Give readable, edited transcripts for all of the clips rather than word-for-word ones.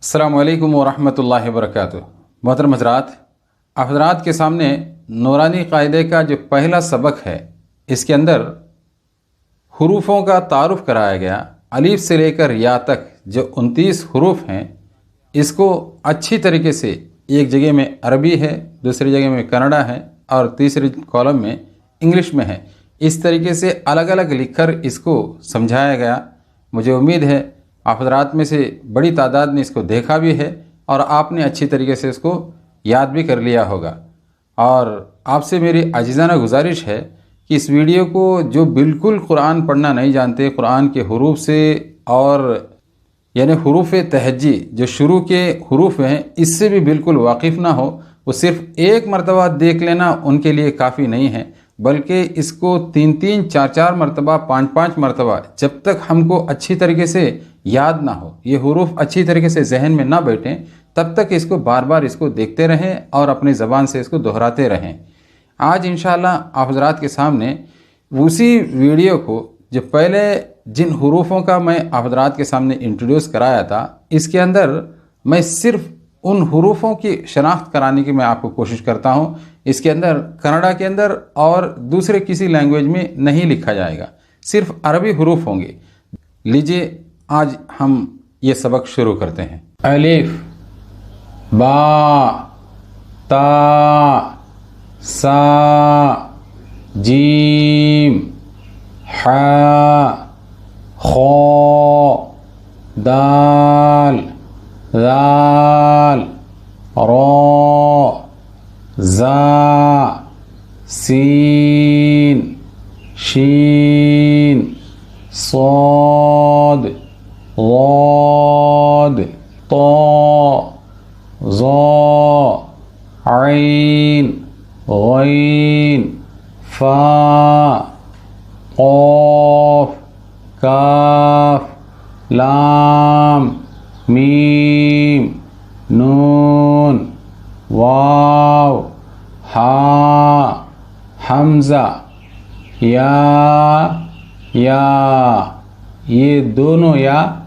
अस्सलामु अलैकुम वरहमतुल्लाहि वबरकातुहू। मोहतरम हज़रात के सामने नूरानी क़ायदे का जो पहला सबक है, इसके अंदर हुरूफ़ों का तारुफ़ कराया गया। अलीफ से लेकर या तक जो 29 हुरूफ़ हैं, इसको अच्छी तरीके से एक जगह में अरबी है, दूसरी जगह में कन्नड़ा है और तीसरी कॉलम में इंग्लिश में है। इस तरीके से अलग अलग लिखकर इसको समझाया गया। मुझे उम्मीद है आप हज़रात में से बड़ी तादाद ने इसको देखा भी है और आपने अच्छी तरीके से इसको याद भी कर लिया होगा। और आपसे मेरी अजीज़ाना गुजारिश है कि इस वीडियो को जो बिल्कुल कुरान पढ़ना नहीं जानते, कुरान के हुरूफ से और यानी हुरूफ तहज्जी जो शुरू के हुरूफ हैं, इससे भी बिल्कुल वाकिफ़ ना हो, वो सिर्फ़ एक मरतबा देख लेना उनके लिए काफ़ी नहीं है, बल्कि इसको 3-3, 4-4 मरतबा, 5-5 मरतबा, जब तक हमको अच्छी तरीके से याद ना हो, ये हुरूफ अच्छी तरीके से जहन में ना बैठें, तब तक इसको बार बार इसको देखते रहें और अपनी ज़बान से इसको दोहराते रहें। आज इंशाअल्लाह आप हज़रात के सामने उसी वीडियो को जो पहले जिन हुरूफ़ों का मैं आप हज़रात के सामने इंट्रोड्यूस कराया था, इसके अंदर मैं सिर्फ़ उन हुरूफ़ों की शनाख्त कराने की मैं आपको कोशिश करता हूँ। इसके अंदर कन्नड़ा के अंदर और दूसरे किसी लैंग्वेज में नहीं लिखा जाएगा, सिर्फ अरबी हुरूफ़ होंगे। लीजिए आज हम ये सबक शुरू करते हैं। अलिफ, बा, ता, सा, जीम, हा, खो, दाल, दाल, रो, जा, सीन, शीन, सोद, वाद, तो, ज़ो, आइन, गैन, फा, क़ाफ, काफ, लाम, मीम, नून, वाव, हा, हमज़ा, या, ये दोनों या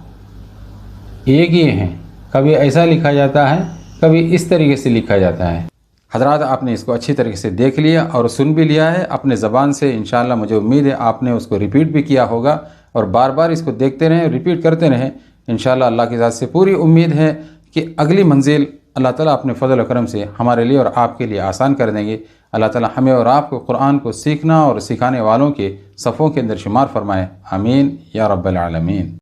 एक ही हैं। कभी ऐसा लिखा जाता है, कभी इस तरीके से लिखा जाता है। हज़रात, आपने इसको अच्छी तरीके से देख लिया और सुन भी लिया है अपने ज़बान से। इंशाअल्लाह मुझे उम्मीद है आपने उसको रिपीट भी किया होगा और बार बार इसको देखते रहें, रिपीट करते रहें। इंशाअल्लाह अल्लाह की ज़ात से पूरी उम्मीद है कि अगली मंजिल अल्लाह ताला अपने फ़ज़ल और करम से हमारे लिए और आपके लिए आसान कर देंगे। अल्लाह ताला हमें और आपको कुरान को सीखना और सिखाने वालों के सफ़ों के अंदर शुमार फरमाए। आमीन या रब्बल आलमीन।